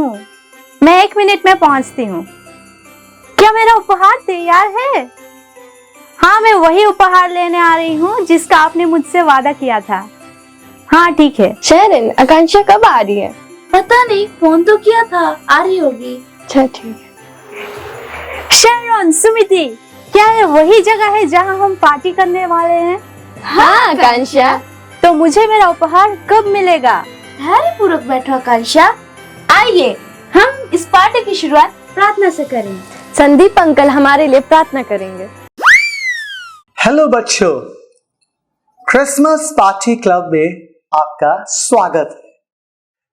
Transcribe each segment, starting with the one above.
हूँ, मैं 1 मिनट में पहुँचती हूँ। क्या मेरा उपहार तैयार है? हाँ, मैं वही उपहार लेने आ रही हूँ जिसका आपने मुझसे वादा किया था। हाँ ठीक है। शेरिन, आकांक्षा कब आ रही है? पता नहीं, फोन तो किया था, आ रही होगी। अच्छा ठीक है। शेरन, सुमिति, क्या ये वही जगह है जहाँ हम पार्टी करने वाले हैं? हाँ आकांक्षा। तो मुझे मेरा उपहार कब मिलेगा? धैर्यपूर्वक बैठो आकांक्षा। आइए हम इस पार्टी की शुरुआत प्रार्थना से करें। संदीप अंकल हमारे लिए प्रार्थना करेंगे। हेलो बच्चों, क्रिसमस पार्टी क्लब में आपका स्वागत है।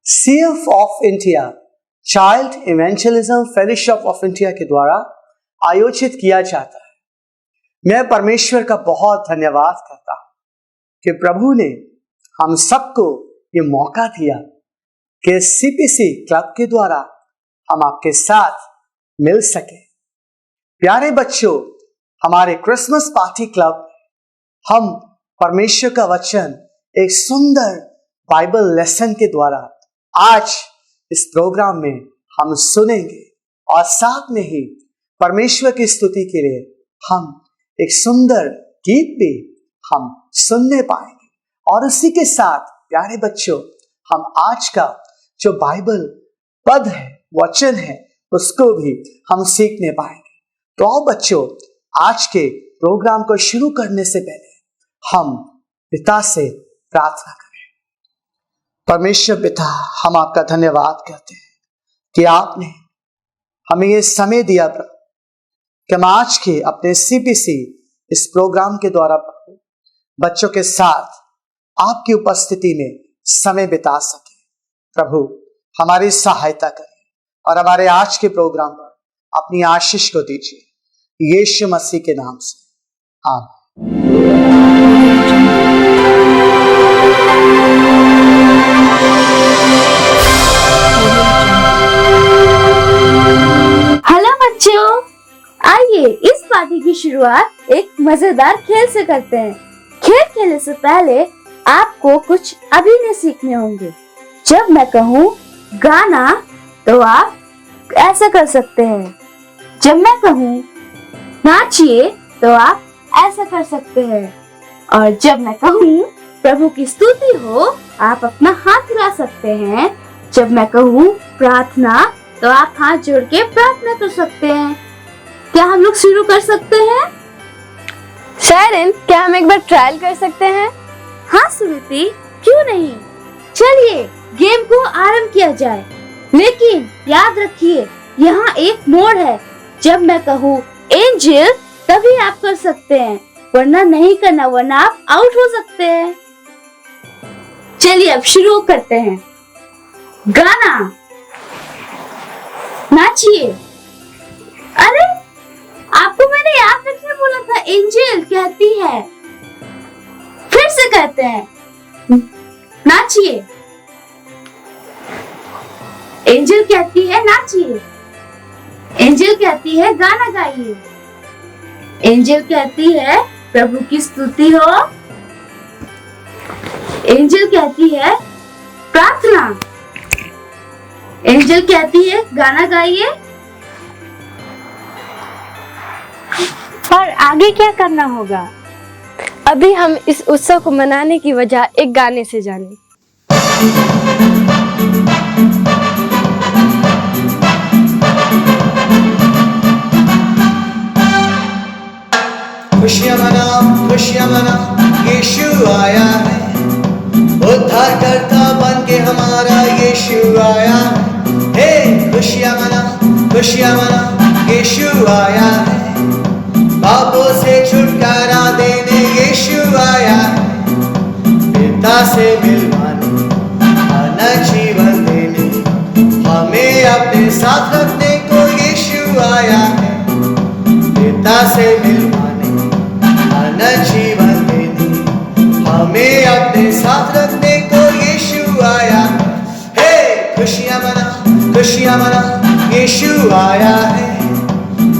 CF of India, child evangelism fellowship of India के द्वारा आयोजित किया जाता है। मैं परमेश्वर का बहुत धन्यवाद करता हूँ कि प्रभु ने हम सबको ये मौका दिया कि CPC क्लब के द्वारा हम आपके साथ मिल सके। प्यारे बच्चों, हमारे क्रिसमस पार्टी क्लब हम परमेश्वर का वचन एक सुंदर बाइबल लेसन के द्वारा आज इस प्रोग्राम में हम सुनेंगे और साथ में ही परमेश्वर की स्तुति के लिए हम एक सुंदर गीत भी हम सुनने पाएंगे। और उसी के साथ प्यारे बच्चों, हम आज का जो बाइबल पद है, वचन है, उसको भी हम सीखने पाएंगे। तो आओ बच्चों, आज के प्रोग्राम को शुरू करने से पहले हम पिता से प्रार्थना करें। परमेश्वर पिता, हम आपका धन्यवाद करते हैं कि आपने हमें ये समय दिया प्रभु कि हम आज के अपने CPC इस प्रोग्राम के द्वारा प्रभु बच्चों के साथ आपकी उपस्थिति में समय बिता सके। प्रभु हमारी सहायता करें और हमारे आज के प्रोग्राम पर अपनी आशीष को दीजिए, यीशु मसीह के नाम से, आमीन। हेलो बच्चों, आइए इस पार्टी की शुरुआत एक मजेदार खेल से करते हैं। खेल खेलने से पहले आपको कुछ अभिनय सीखने होंगे। जब मैं कहूँ गाना तो आप ऐसा कर सकते हैं। जब मैं कहूँ नाचिए तो आप ऐसा कर सकते हैं। और जब मैं कहूँ प्रभु की स्तुति हो, आप अपना हाथ हिला सकते हैं। जब मैं कहूँ प्रार्थना तो आप हाथ जोड़ के प्रार्थना कर सकते हैं। क्या हम लोग शुरू कर सकते हैं? शेरिन, क्या हम एक बार ट्रायल कर सकते हैं? हाँ सुमिति, क्यों नहीं। चलिए गेम को आरंभ किया जाए, लेकिन याद रखिए यहाँ एक मोड़ है। जब मैं कहूँ एंजल तभी आप कर सकते हैं, वरना नहीं करना, वरना आप आउट हो सकते हैं। चलिए अब शुरू करते हैं। गाना, नाचिए। अरे आपको मैंने याद रखने बोला था, एंजल कहती है। फिर से कहते हैं, नाचिए। एंजल कहती है नाचिए। एंजल कहती है गाना गाइए। एंजल कहती है प्रभु की स्तुति हो। एंजल कहती है प्रार्थना। एंजल कहती है गाना गाइए। और आगे क्या करना होगा? अभी हम इस उत्सव को मनाने की वजह एक गाने से जाने। खुशियाँ मना, यीशु आया है। उद्धार करता बन के हमारा यीशु आया है। हे खुशियाँ मना, यीशु आया है। पापों से छुटकारा देने यीशु आया है। पिता से मिलवाने, अनंत जीवन देने, हमें अपने साथ रखने को यीशु आया है। पिता से मिलवाने, अनंत जीवन देने, हमें अपने साथ रखने को यीशु आया है। हे खुशियाँ मना, यीशु आया है।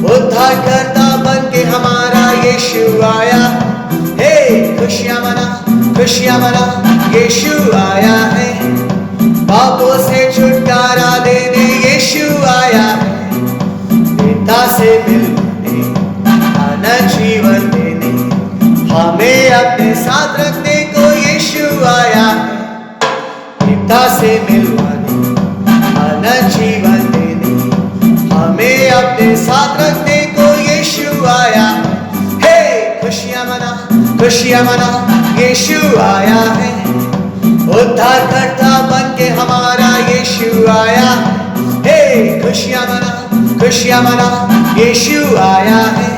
उद्धार करता बन के हमारा यीशु आया है। हे खुशियाँ मना, यीशु आया है। पापों से छुटकारा देने अपने साथ रखने को यीशु आया है। पिता से मिलवाने, अनंत जीवन देने, हमें अपने साथ रखने को यीशु आया है। हे खुशियाँ मना, यीशु आया है। उद्धार करता बन के हमारा यीशु आया है। हे खुशियाँ मना, यीशु आया है।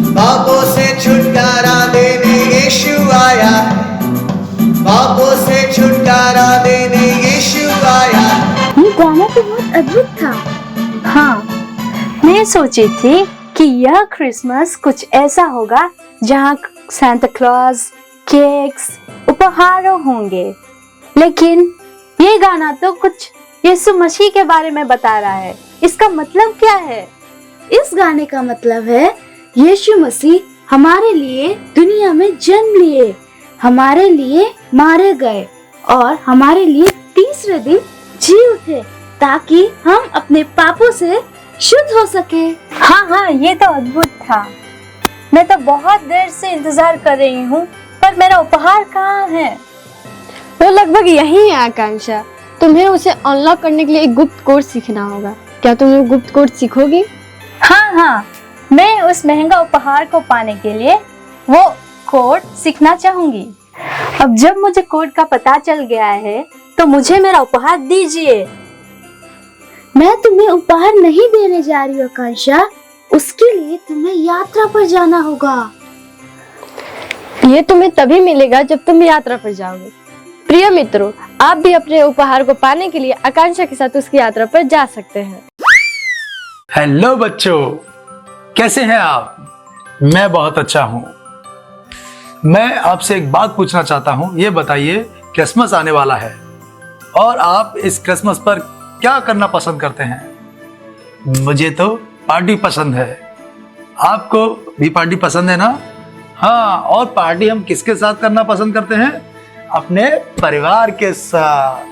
पापों से छुटकारा देने यीशु आया है। पापों से छुटकारा देने यीशु आया है। ये गाना तो बहुत अद्भुत था। हाँ, मैं सोची थी कि यह क्रिसमस कुछ ऐसा होगा जहाँ सांता क्लॉज, केक्स, उपहार होंगे, लेकिन ये गाना तो कुछ यीशु मसीह के बारे में बता रहा है। इसका मतलब क्या है? इस गाने का मतलब है यीशु मसीह हमारे लिए दुनिया में जन्म लिए, हमारे लिए मारे गए और हमारे लिए तीसरे दिन जी उठे ताकि हम अपने पापों से शुद्ध हो सके। हाँ, ये तो अद्भुत था। मैं तो बहुत देर से इंतजार कर रही हूँ, पर मेरा उपहार कहाँ है? वो लगभग यही है आकांक्षा। तुम्हें उसे अनलॉक करने के लिए एक गुप्त कोड सीखना होगा। क्या तुम वो गुप्त कोड सीखोगी? हाँ, मैं उस महंगा उपहार को पाने के लिए वो कोड सीखना चाहूंगी। अब जब मुझे कोड का पता चल गया है, तो मुझे मेरा उपहार दीजिए। मैं तुम्हें उपहार नहीं देने जा रही हूँ आकांक्षा, उसके लिए तुम्हें यात्रा पर जाना होगा। ये तुम्हें तभी मिलेगा जब तुम यात्रा पर जाओगे। प्रिय मित्रों, आप भी अपने उपहार को पाने के लिए आकांक्षा के साथ उसकी यात्रा पर जा सकते हैं। हेलो बच्चों, कैसे हैं आप? मैं बहुत अच्छा हूं। मैं आपसे एक बात पूछना चाहता हूं। ये बताइए, क्रिसमस आने वाला है और आप इस क्रिसमस पर क्या करना पसंद करते हैं? मुझे तो पार्टी पसंद है। आपको भी पार्टी पसंद है ना? हाँ, और पार्टी हम किसके साथ करना पसंद करते हैं? अपने परिवार के साथ,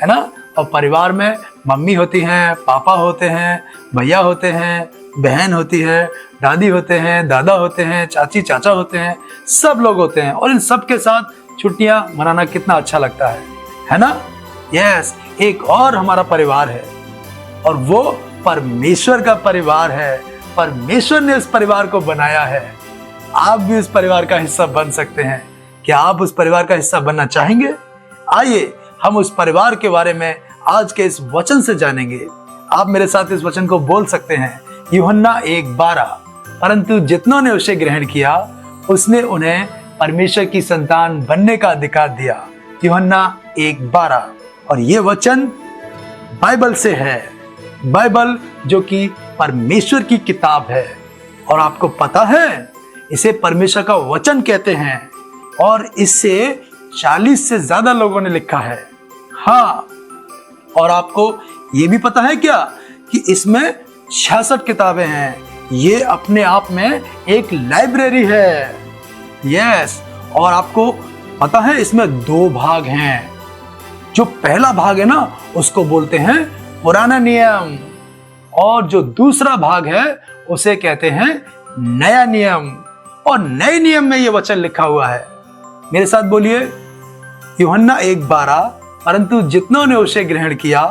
है ना? और परिवार में मम्मी होती हैं, पापा होते हैं, भैया होते हैं, बहन होती है, दादी होते हैं, दादा होते हैं, चाची चाचा होते हैं, सब लोग होते हैं। और इन सब के साथ छुट्टियां मनाना कितना अच्छा लगता है ना? यस, एक और हमारा परिवार है और वो परमेश्वर का परिवार है। परमेश्वर ने इस परिवार को बनाया है। आप भी उस परिवार का हिस्सा बन सकते हैं। क्या आप उस परिवार का हिस्सा बनना चाहेंगे? आइए हम उस परिवार के बारे में आज के इस वचन से जानेंगे। आप मेरे साथ इस वचन को बोल सकते हैं। यूहन्ना 1:12, परंतु जितनों ने उसे ग्रहण किया उसने उन्हें परमेश्वर की संतान बनने का अधिकार दिया। यूहन्ना 1:12। और ये वचन बाइबल से है। बाइबल जो कि परमेश्वर की किताब है। और आपको पता है, इसे परमेश्वर का वचन कहते हैं और इससे 40 से ज्यादा लोगों ने लिखा है। हाँ, और आपको ये भी पता है क्या कि इसमें 66 किताबें हैं। ये अपने आप में एक लाइब्रेरी है। यस, और आपको पता है इसमें 2 भाग हैं। जो पहला भाग है ना, उसको बोलते हैं पुराना नियम, और जो दूसरा भाग है उसे कहते हैं नया नियम। और नए नियम में ये वचन लिखा हुआ है। मेरे साथ बोलिए, यूहन्ना 1:12, परंतु जितनों ने उसे ग्रहण किया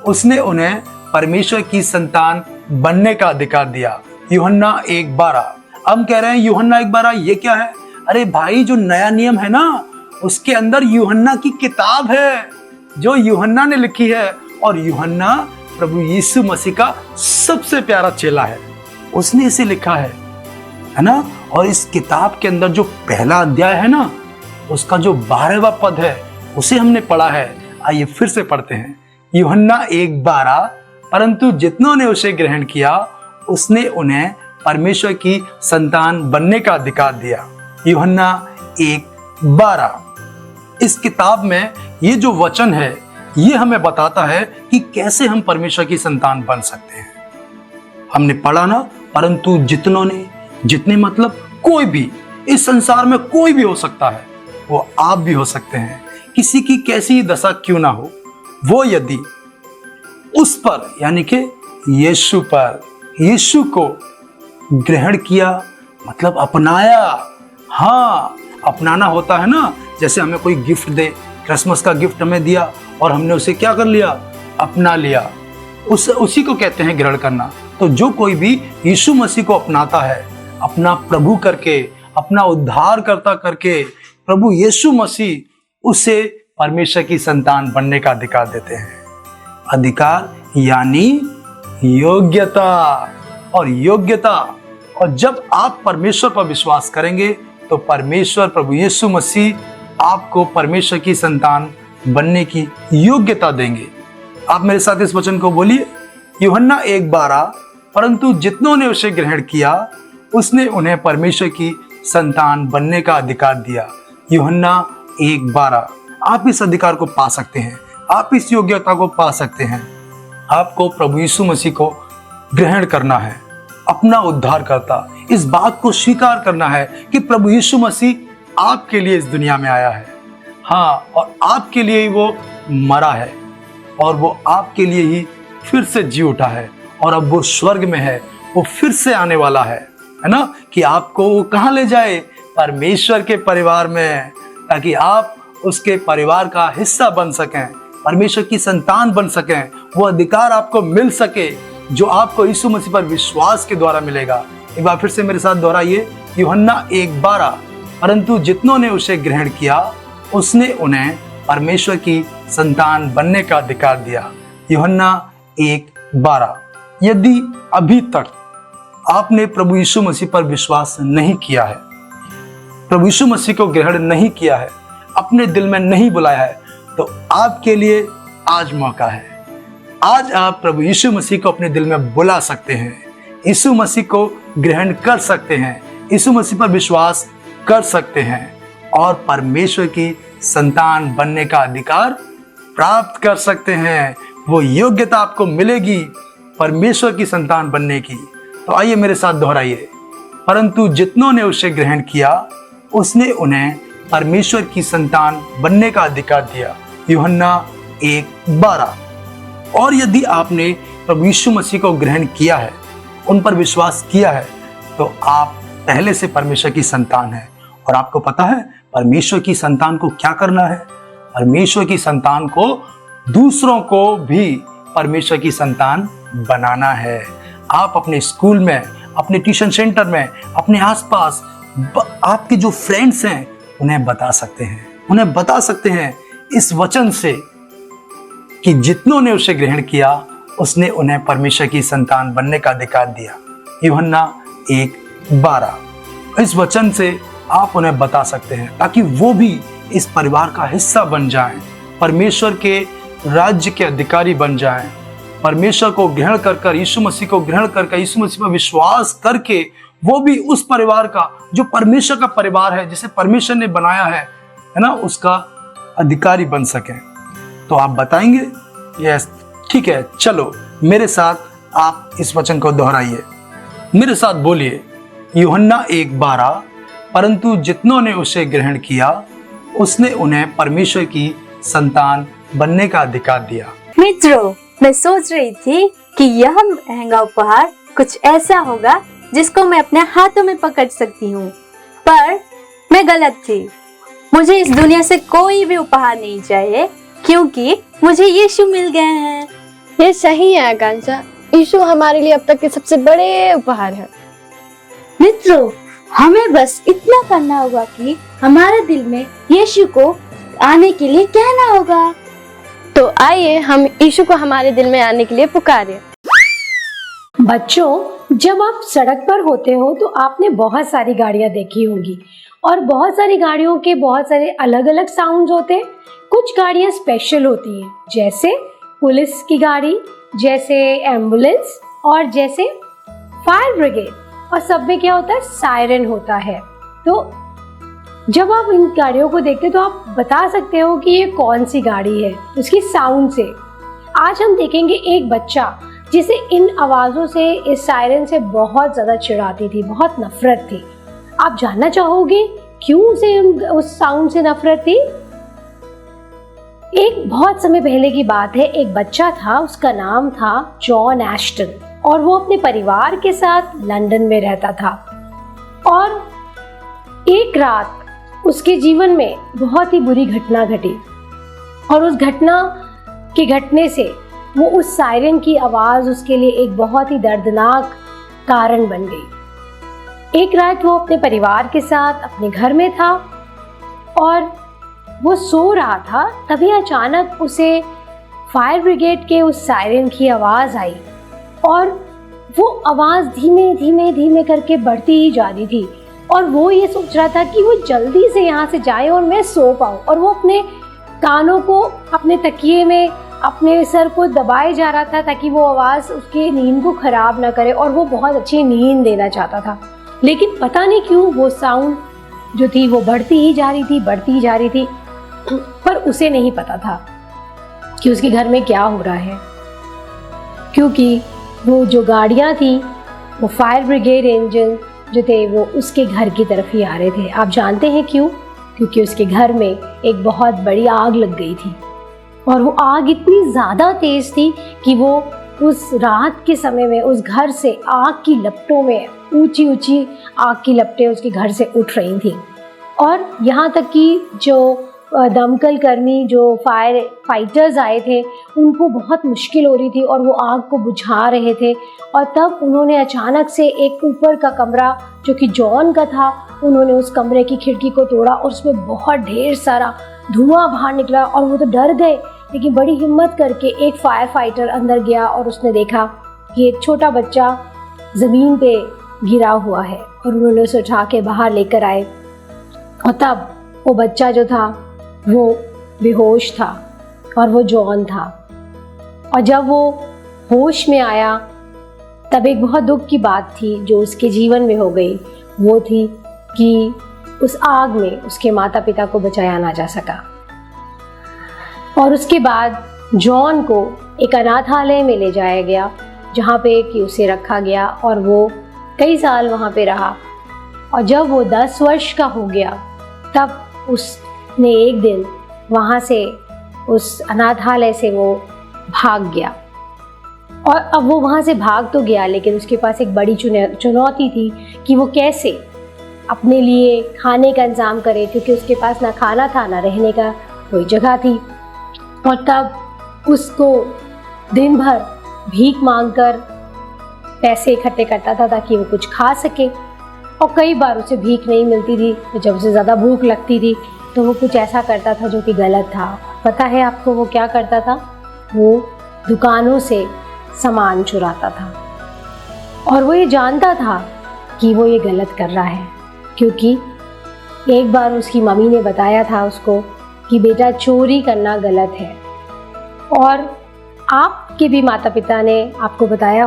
उसने उन्हें परमेश्वर की संतान बनने का अधिकार दिया। यूहन्ना 1:12। हम कह रहे हैं यूहन्ना 1:12 ये क्या है? अरे भाई, जो नया नियम है ना, उसके अंदर यूहन्ना की किताब है जो यूहन्ना ने लिखी है। और यूहन्ना प्रभु यीशु मसीह का सबसे प्यारा चेला है। उसने इसे लिखा है ना? और इस किताब के अंदर जो पहला अध्याय है ना, उसका जो 12वां पद है उसे हमने पढ़ा है। आइए फिर से पढ़ते हैं। यूहन्ना 1:12, परंतु जितनों ने उसे ग्रहण किया उसने उन्हें परमेश्वर की संतान बनने का अधिकार दिया। यूहन्ना 1:12। इस किताब में ये जो वचन है ये हमें बताता है कि कैसे हम परमेश्वर की संतान बन सकते हैं। हमने पढ़ा ना, परंतु जितनों ने, जितने मतलब कोई भी, इस संसार में कोई भी हो सकता है। वो आप भी हो सकते हैं। किसी की कैसी दशा क्यों ना हो, वो यदि उस पर यानी कि यीशु पर, यीशु को ग्रहण किया मतलब अपनाया, हाँ, अपनाना होता है ना, जैसे हमें कोई गिफ्ट दे, क्रिसमस का गिफ्ट हमें दिया और हमने उसे क्या कर लिया, अपना लिया, उसी को कहते हैं ग्रहण करना। तो जो कोई भी यीशु मसीह को अपनाता है, अपना प्रभु करके, अपना उद्धारकर्ता करके, प्रभु यीशु मसीह उसे परमेश्वर की संतान बनने का अधिकार देते हैं। अधिकार यानी योग्यता, और योग्यता, और जब आप परमेश्वर पर विश्वास करेंगे तो परमेश्वर प्रभु यीशु मसीह आपको परमेश्वर की संतान बनने की योग्यता देंगे। आप मेरे साथ इस वचन को बोलिए, यूहन्ना 1:12, परंतु जितनों ने उसे ग्रहण किया उसने उन्हें परमेश्वर की संतान बनने का अधिकार दिया। यूहन्ना 1:12। आप इस अधिकार को पा सकते हैं, आप इस योग्यता को पा सकते हैं। आपको प्रभु यीशु मसीह को ग्रहण करना है, अपना उद्धार करता, इस बात को स्वीकार करना है कि प्रभु यीशु मसीह आपके लिए इस दुनिया में आया है। हाँ, और आपके लिए ही वो मरा है और वो आपके लिए ही फिर से जी उठा है, और अब वो स्वर्ग में है, वो फिर से आने वाला है ना, कि आपको वो कहाँ ले जाए, परमेश्वर के परिवार में, ताकि आप उसके परिवार का हिस्सा बन सकें, परमेश्वर की संतान बन सकें। वो अधिकार आपको मिल सके जो आपको यीशु मसीह पर विश्वास के द्वारा मिलेगा। एक बार फिर से मेरे साथ दोहराइए, यूहन्ना 1:12, परंतु जितनों ने उसे ग्रहण किया उसने उन्हें परमेश्वर की संतान बनने का अधिकार दिया। यूहन्ना 1:12। यदि अभी तक आपने प्रभु यीशु मसीह पर विश्वास नहीं किया है, प्रभु यीशु मसीह को ग्रहण नहीं किया है, अपने दिल में नहीं बुलाया है, तो आपके लिए आज मौका है। आज आप प्रभु यीशु मसीह को अपने दिल में बुला सकते हैं, यीशु मसीह को ग्रहण कर सकते हैं, यीशु मसीह पर विश्वास कर सकते हैं और परमेश्वर की संतान बनने का अधिकार प्राप्त कर सकते हैं। वो योग्यता आपको मिलेगी परमेश्वर की संतान बनने की। तो आइए मेरे साथ दोहराइए, परंतु जितनों ने उसे ग्रहण किया उसने उन्हें परमेश्वर की संतान बनने का अधिकार दिया। यूहन्ना 1:12। और यदि आपने प्रभु यीशु मसीह को ग्रहण किया है, उन पर विश्वास किया है, तो आप पहले से परमेश्वर की संतान हैं। और आपको पता है परमेश्वर की संतान को क्या करना है? परमेश्वर की संतान को दूसरों को भी परमेश्वर की संतान बनाना है। आप अपने स्कूल में, अपने ट्यूशन सेंटर में, अपने आसपास आपके जो फ्रेंड्स हैं उन्हें बता सकते हैं, उन्हें बता सकते हैं इस वचन से कि जितनों ने उसे ग्रहण किया उसने उन्हें परमेश्वर की संतान बनने का अधिकार दिया। यूहन्ना 1:12। इस वचन से आप उन्हें बता सकते हैं ताकि वो भी इस परिवार का हिस्सा बन जाएं, परमेश्वर के राज्य के अधिकारी बन जाएं, परमेश्वर को ग्रहण कर यीशु मसीह को ग्रहण कर यीशु मसीह पर विश्वास करके वो भी उस परिवार का, जो परमेश्वर का परिवार है, जिसे परमेश्वर ने बनाया है ना, उसका अधिकारी बन सके। तो आप बताएंगे? यस, ठीक है, चलो मेरे साथ आप इस वचन को दोहराइए, मेरे साथ बोलिए, यूहन्ना 1:12, परंतु जितनों ने उसे ग्रहण किया उसने उन्हें परमेश्वर की संतान बनने का अधिकार दिया। मित्रों, मैं सोच रही थी कि यह महंगा उपहार कुछ ऐसा होगा जिसको मैं अपने हाथों में पकड़ सकती हूँ, पर मैं गलत थी। मुझे इस दुनिया से कोई भी उपहार नहीं चाहिए क्योंकि मुझे यीशु मिल गए हैं। ये सही है आकांक्षा, यीशु हमारे लिए अब तक के सबसे बड़े उपहार है। मित्रों, हमें बस इतना करना होगा कि हमारे दिल में यीशु को आने के लिए कहना होगा। तो आइए हम यीशु को हमारे दिल में आने के लिए पुकारें। बच्चों, जब आप सड़क पर होते हो तो आपने बहुत सारी गाड़ियां देखी होंगी और बहुत सारी गाड़ियों के बहुत सारे अलग अलग साउंड्स होते हैं। कुछ गाड़ियां स्पेशल होती हैं, जैसे पुलिस की गाड़ी, जैसे एम्बुलेंस और जैसे फायर ब्रिगेड, और सब में क्या होता है, सायरन होता है। तो जब आप इन गाड़ियों को देखते हो तो आप बता सकते हो कि ये कौन सी गाड़ी है उसकी साउंड से। आज हम देखेंगे एक बच्चा जिसे इन आवाज़ों से, इस सायरन से बहुत ज़्यादा चिढ़ाती थी, बहुत नफरत थी। आप जानना चाहोगे क्यों उसे उस साउंड से नफरत थी? एक बहुत समय पहले की बात है, एक बच्चा था, उसका नाम था जॉन एश्टन, और वो अपने परिवार के साथ लंदन में रहता था। और एक रात उसके जीवन में बहुत ही बुरी घटना घटी और उस घटना के घटने से वो उस सायरन की आवाज़ उसके लिए एक बहुत ही दर्दनाक कारण बन गई। एक रात वो अपने परिवार के साथ अपने घर में था और वो सो रहा था, तभी अचानक उसे फायर ब्रिगेड के उस सायरन की आवाज़ आई और वो आवाज़ धीमे धीमे धीमे करके बढ़ती ही जा रही थी और वो ये सोच रहा था कि वो जल्दी से यहाँ से जाए और मैं सो पाऊँ, और वो अपने कानों को अपने तकिए में अपने सर को दबाए जा रहा था ताकि वो आवाज़ उसकी नींद को ख़राब ना करे और वो बहुत अच्छी नींद देना चाहता था। लेकिन पता नहीं क्यों वो साउंड जो थी वो बढ़ती ही जा रही थी, पर उसे नहीं पता था कि उसके घर में क्या हो रहा है, क्योंकि वो जो गाड़ियाँ थी वो फायर ब्रिगेड इंजन जो थे वो उसके घर की तरफ ही आ रहे थे। आप जानते हैं क्यों? क्योंकि उसके घर में एक बहुत बड़ी आग लग गई थी और वो आग इतनी ज़्यादा तेज़ थी कि वो उस रात के समय में उस घर से आग की लपटों में ऊंची ऊंची आग की लपटें उसके घर से उठ रही थी और यहाँ तक कि जो दमकल कर्मी जो फायर फाइटर्स आए थे उनको बहुत मुश्किल हो रही थी और वो आग को बुझा रहे थे। और तब उन्होंने अचानक से एक ऊपर का कमरा जो कि जॉन का था, उन्होंने उस कमरे की खिड़की को तोड़ा और उसमें बहुत ढेर सारा धुआं बाहर निकला और वो तो डर गए, लेकिन बड़ी हिम्मत करके एक फायर फाइटर अंदर गया और उसने देखा कि एक छोटा बच्चा ज़मीन पे गिरा हुआ है और उन्होंने उसे उठा के बाहर लेकर आए और तब वो बच्चा जो था वो बेहोश था और वो जॉन था। और जब वो होश में आया तब एक बहुत दुख की बात थी जो उसके जीवन में हो गई, वो थी कि उस आग में उसके माता पिता को बचाया ना जा सका। और उसके बाद जॉन को एक अनाथालय में ले जाया गया जहाँ पे कि उसे रखा गया और वो कई साल वहाँ पे रहा। और जब वो 10 वर्ष का हो गया तब उसने एक दिन वहाँ से उस अनाथालय से वो भाग गया। और अब वो वहाँ से भाग तो गया, लेकिन उसके पास एक बड़ी चुनौती थी कि वो कैसे अपने लिए खाने का इंतज़ाम करे, क्योंकि उसके पास ना खाना था ना रहने का कोई जगह थी। और तब उसको दिन भर भीख मांगकर पैसे इकट्ठे करता था ताकि वो कुछ खा सके। और कई बार उसे भीख नहीं मिलती थी तो जब उसे ज़्यादा भूख लगती थी तो वो कुछ ऐसा करता था जो कि गलत था। पता है आपको वो क्या करता था? वो दुकानों से सामान चुराता था और वो ये जानता था कि वो ये गलत कर रहा है, क्योंकि एक बार उसकी मम्मी ने बताया था उसको कि बेटा चोरी करना गलत है। और आपके भी माता पिता ने आपको बताया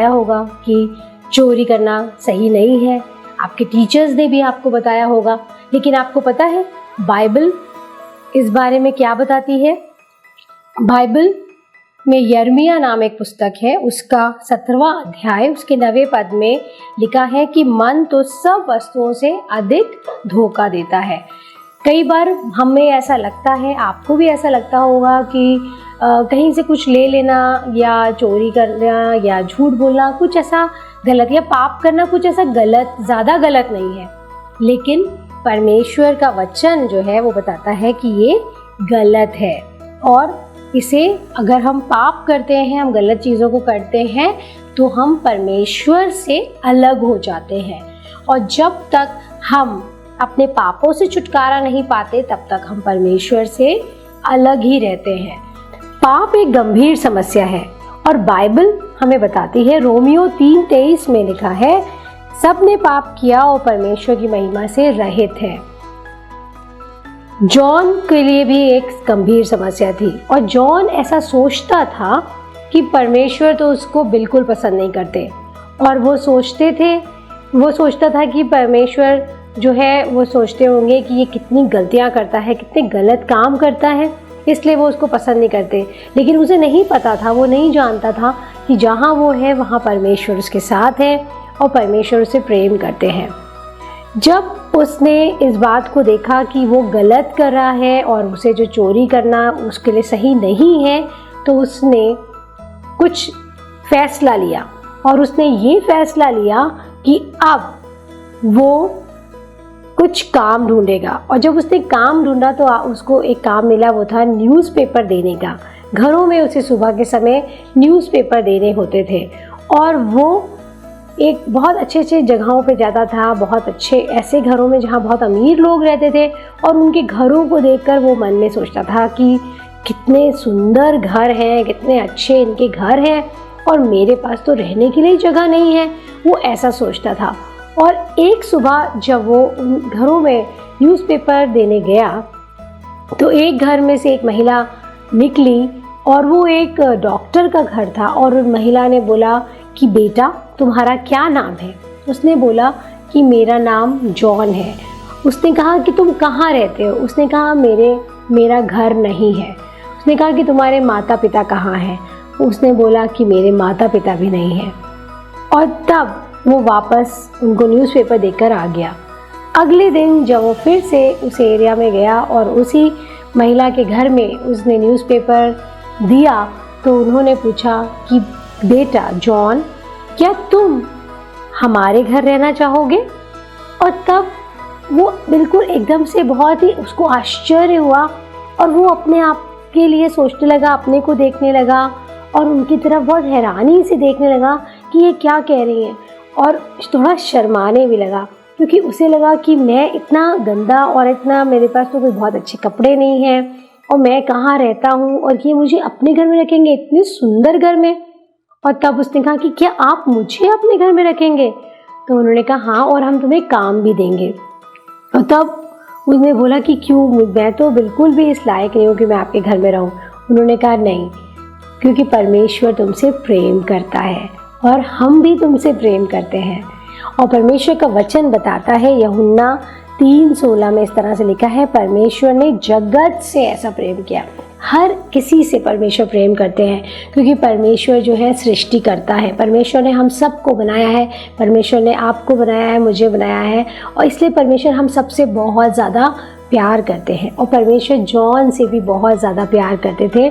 होगा कि चोरी करना सही नहीं है, आपके टीचर्स ने भी आपको बताया होगा। लेकिन आपको पता है बाइबल इस बारे में क्या बताती है? बाइबल में यर्मिया नाम एक पुस्तक है, उसका 17वां अध्याय उसके 9वें पद में लिखा है कि मन तो सब वस्तुओं से अधिक धोखा देता है। कई बार हमें ऐसा लगता है, आपको भी ऐसा लगता होगा कि कहीं से कुछ ले लेना या चोरी करना या झूठ बोलना कुछ ऐसा गलत या पाप करना कुछ ऐसा गलत, ज़्यादा गलत नहीं है। लेकिन परमेश्वर का वचन जो है वो बताता है कि ये गलत है और इसे अगर हम पाप करते हैं, हम गलत चीज़ों को करते हैं तो हम परमेश्वर से अलग हो जाते हैं। और जब तक हम अपने पापों से छुटकारा नहीं पाते तब तक हम परमेश्वर से अलग ही रहते हैं। पाप एक गंभीर समस्या है और बाइबल हमें बताती है, रोमियो 3:23 में लिखा है, सब ने पाप किया और परमेश्वर की महिमा से रहित है। जॉन के लिए भी एक गंभीर समस्या थी और जॉन ऐसा सोचता था कि परमेश्वर तो उसको बिल्कुल पसंद नहीं करते और वो सोचता था कि परमेश्वर जो है वो सोचते होंगे कि ये कितनी गलतियां करता है, कितने गलत काम करता है, इसलिए वो उसको पसंद नहीं करते। लेकिन उसे नहीं पता था, वो नहीं जानता था कि जहाँ वो है वहाँ परमेश्वर उसके साथ है और परमेश्वर उसे प्रेम करते हैं। जब उसने इस बात को देखा कि वो गलत कर रहा है और उसे जो चोरी करना उसके लिए सही नहीं है, तो उसने कुछ फैसला लिया और उसने ये फैसला लिया कि अब वो कुछ काम ढूंढेगा। और जब उसने काम ढूंढा तो उसको एक काम मिला, वो था न्यूज़पेपर देने का। घरों में उसे सुबह के समय न्यूज़पेपर देने होते थे और वो एक बहुत अच्छे अच्छे जगहों पे जाता था, बहुत अच्छे ऐसे घरों में जहाँ बहुत अमीर लोग रहते थे, और उनके घरों को देखकर वो मन में सोचता था कि कितने सुंदर घर हैं, कितने अच्छे इनके घर हैं और मेरे पास तो रहने के लिए जगह नहीं है। वो ऐसा सोचता था। और एक सुबह जब वो उन घरों में न्यूज़पेपर देने गया तो एक घर में से एक महिला निकली और वो एक डॉक्टर का घर था। और उन महिला ने बोला कि बेटा तुम्हारा क्या नाम है? उसने बोला कि मेरा नाम जॉन है। उसने कहा कि तुम कहाँ रहते हो? उसने कहा मेरा घर नहीं है। उसने कहा कि तुम्हारे माता पिता कहाँ हैं? उसने बोला कि मेरे माता पिता भी नहीं हैं। और तब वो वापस उनको न्यूज़पेपर देकर आ गया। अगले दिन जब वो फिर से उस एरिया में गया और उसी महिला के घर में उसने न्यूज़पेपर दिया तो उन्होंने पूछा कि बेटा जॉन, क्या तुम हमारे घर रहना चाहोगे? और तब वो बिल्कुल एकदम से बहुत ही उसको आश्चर्य हुआ और वो अपने आप के लिए सोचने लगा, अपने को देखने लगा और उनकी तरफ बहुत हैरानी से देखने लगा कि ये क्या कह रही हैं, और थोड़ा शर्माने भी लगा क्योंकि उसे लगा कि मैं इतना गंदा और इतना, मेरे पास तो कोई बहुत अच्छे कपड़े नहीं हैं और मैं कहाँ रहता हूँ और ये मुझे अपने घर में रखेंगे, इतने सुंदर घर में। और तब उसने कहा कि क्या आप मुझे अपने घर में रखेंगे? तो उन्होंने कहा हाँ, और हम तुम्हें काम भी देंगे। और तब उसने बोला कि क्यों, मैं तो बिल्कुल भी इस लायक नहीं हूँ कि मैं आपके घर में रहूँ। उन्होंने कहा नहीं, क्योंकि परमेश्वर तुमसे प्रेम करता है और हम भी तुमसे प्रेम करते हैं। और परमेश्वर का वचन बताता है, यूहन्ना 3:16 में इस तरह से लिखा है, परमेश्वर ने जगत से ऐसा प्रेम किया। हर किसी से परमेश्वर प्रेम करते हैं क्योंकि परमेश्वर जो है सृष्टि करता है। परमेश्वर ने हम सबको बनाया है, परमेश्वर ने आपको बनाया है, मुझे बनाया है, और इसलिए परमेश्वर हम सबसे बहुत ज़्यादा प्यार करते हैं। और परमेश्वर जॉन से भी बहुत ज़्यादा प्यार करते थे।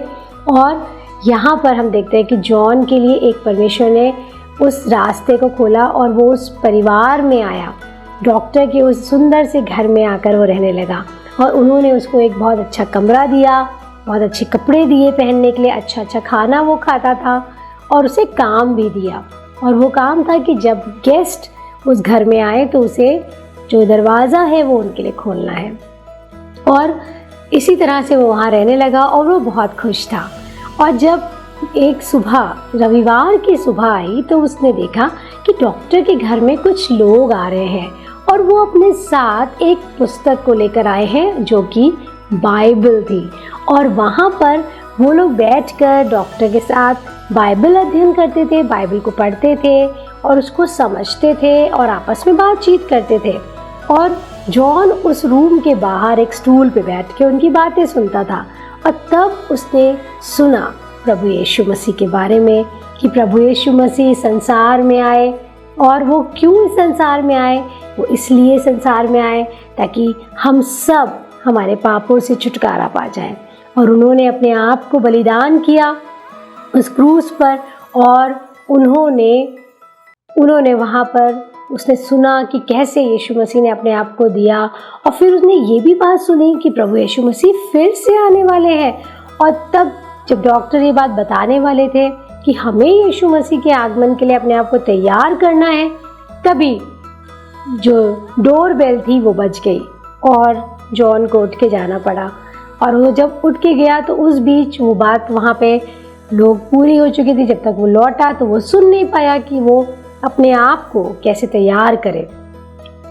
और यहाँ पर हम देखते हैं कि जॉन के लिए एक परमेश्वर ने उस रास्ते को खोला और वो उस परिवार में आया, डॉक्टर के उस सुंदर से घर में आकर वो रहने लगा। और उन्होंने उसको एक बहुत अच्छा कमरा दिया, बहुत अच्छे कपड़े दिए पहनने के लिए, अच्छा अच्छा खाना वो खाता था और उसे काम भी दिया। और वो काम था कि जब गेस्ट उस घर में आए तो उसे जो दरवाज़ा है वो उनके लिए खोलना है। और इसी तरह से वो वहाँ रहने लगा और वो बहुत खुश था। और जब एक सुबह, रविवार की सुबह आई तो उसने देखा कि डॉक्टर के घर में कुछ लोग आ रहे हैं और वो अपने साथ एक पुस्तक को लेकर आए हैं जो कि बाइबल थी। और वहाँ पर वो लोग बैठकर डॉक्टर के साथ बाइबल अध्ययन करते थे, बाइबल को पढ़ते थे और उसको समझते थे और आपस में बातचीत करते थे। और जॉन उस रूम के बाहर एक स्टूल पे बैठ के उनकी बातें सुनता था। और तब उसने सुना प्रभु यीशु मसीह के बारे में कि प्रभु यीशु मसीह संसार में आए। और वो क्यों इस संसार में आए? वो इसलिए संसार में आए ताकि हम सब हमारे पापों से छुटकारा पा जाएं। और उन्होंने अपने आप को बलिदान किया उस क्रूस पर। और उन्होंने वहाँ पर उसने सुना कि कैसे यीशु मसीह ने अपने आप को दिया। और फिर उसने ये भी बात सुनी कि प्रभु यीशु मसीह फिर से आने वाले हैं। और तब जब डॉक्टर ये बात बताने वाले थे कि हमें यीशु मसीह के आगमन के लिए अपने आप को तैयार करना है, तभी जो डोर बेल थी वो बज गई और जॉन को उठ के जाना पड़ा। और वो जब उठ के गया तो उस बीच वो बात वहाँ पे लोग पूरी हो चुकी थी। जब तक वो लौटा तो वो सुन नहीं पाया कि वो अपने आप को कैसे तैयार करे।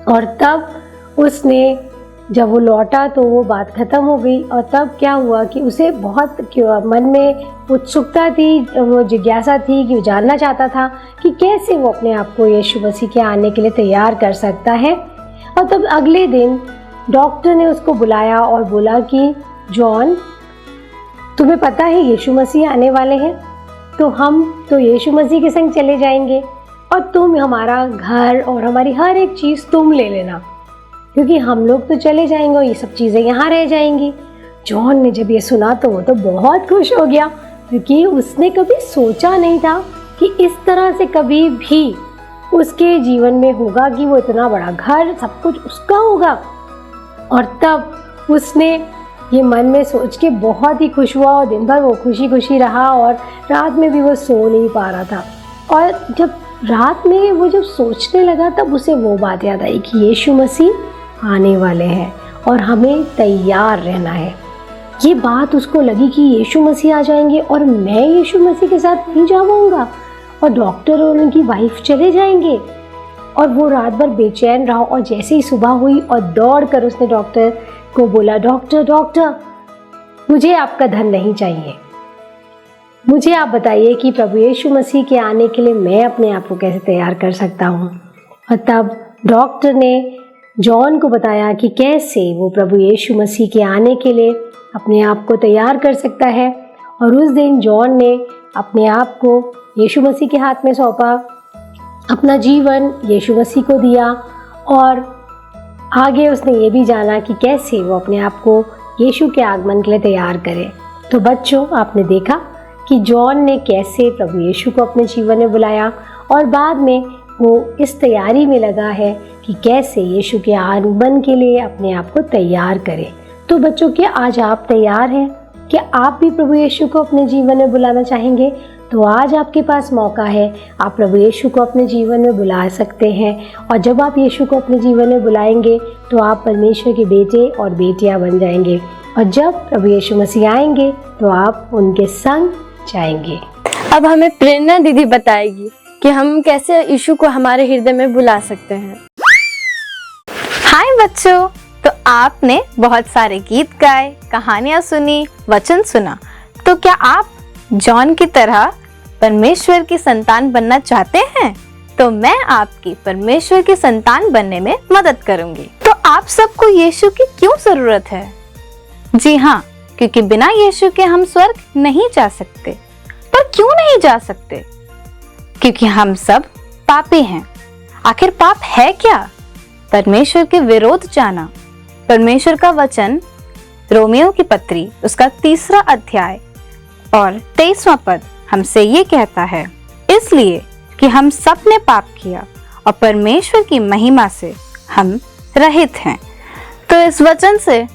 और तब उसने, जब वो लौटा तो वो बात ख़त्म हो गई। और तब क्या हुआ कि उसे बहुत मन में उत्सुकता थी, वो जिज्ञासा थी कि वो जानना चाहता था कि कैसे वो अपने आप को यीशु मसीह के आने के लिए तैयार कर सकता है। और तब अगले दिन डॉक्टर ने उसको बुलाया और बोला कि जॉन, तुम्हें पता है यीशु मसीह आने वाले हैं, तो हम तो यीशु मसीह के संग चले जाएंगे और तुम हमारा घर और हमारी हर एक चीज़ तुम ले लेना, क्योंकि हम लोग तो चले जाएंगे और ये सब चीज़ें यहाँ रह जाएंगी। जॉन ने जब ये सुना तो वो तो बहुत खुश हो गया, क्योंकि उसने कभी सोचा नहीं था कि इस तरह से कभी भी उसके जीवन में होगा कि वो इतना बड़ा घर, सब कुछ उसका होगा। और तब उसने ये मन में सोच के बहुत ही खुश हुआ और दिन भर वो खुशी खुशी रहा और रात में भी वो सो नहीं पा रहा था। और जब रात में वो जब सोचने लगा तब उसे वो बात याद आई कि यीशु मसीह आने वाले हैं और हमें तैयार रहना है। ये बात उसको लगी कि यीशु मसीह आ जाएंगे और मैं यीशु मसीह के साथ नहीं जा पाऊंगा और डॉक्टर और उनकी वाइफ चले जाएंगे। और वो रात भर बेचैन रहा और जैसे ही सुबह हुई और दौड़ कर उसने डॉक्टर को बोला, डॉक्टर डॉक्टर मुझे आपका धन नहीं चाहिए, मुझे आप बताइए कि प्रभु यीशु मसीह के आने के लिए मैं अपने आप को कैसे तैयार कर सकता हूँ। और तब डॉक्टर ने जॉन को बताया कि कैसे वो प्रभु यीशु मसीह के आने के लिए अपने आप को तैयार कर सकता है। और उस दिन जॉन ने अपने आप को यीशु मसीह के हाथ में सौंपा, अपना जीवन यीशु मसीह को दिया और आगे उसने ये भी जाना कि कैसे वो अपने आप को यीशु के आगमन के लिए तैयार करे। तो बच्चों, आपने देखा कि जॉन ने कैसे प्रभु यीशु को अपने जीवन में बुलाया और बाद में वो इस तैयारी में लगा है कि कैसे यीशु के आगमन के लिए अपने आप को तैयार करे। तो बच्चों, क्या आज आप तैयार हैं? क्या आप भी प्रभु यीशु को अपने जीवन में बुलाना चाहेंगे? तो आज आपके पास मौका है, आप प्रभु यीशु को अपने जीवन में बुला सकते हैं। और जब आप यीशु को अपने जीवन में बुलाएंगे तो आप परमेश्वर के बेटे और बेटियां बन जाएंगे। और जब प्रभु यीशु मसीह आएंगे तो आप उनके संग जाएंगे। अब हमें प्रेरणा दीदी बताएगी कि हम कैसे यीशु को हमारे हृदय में बुला सकते हैं। हाय बच्चों, तो आपने बहुत सारे गीत गाए, कहानियां सुनी, वचन सुना। तो क्या आप जॉन की तरह परमेश्वर की संतान बनना चाहते हैं? तो मैं आपकी परमेश्वर की संतान बनने में मदद करूंगी। तो आप सबको यीशु की क्यों जरूरत है? जी हाँ, क्योंकि बिना यीशु के हम स्वर्ग नहीं जा सकते। पर क्यों नहीं जा सकते? क्योंकि हम सब पापी हैं। आखिर पाप है क्या? परमेश्वर के विरोध जाना। परमेश्वर का वचन रोमियो की पत्री उसका 3 अध्याय और 23वां पद हमसे ये कहता है, इसलिए कि हम सब ने पाप किया और परमेश्वर की महिमा से हम रहित हैं। तो इस वचन से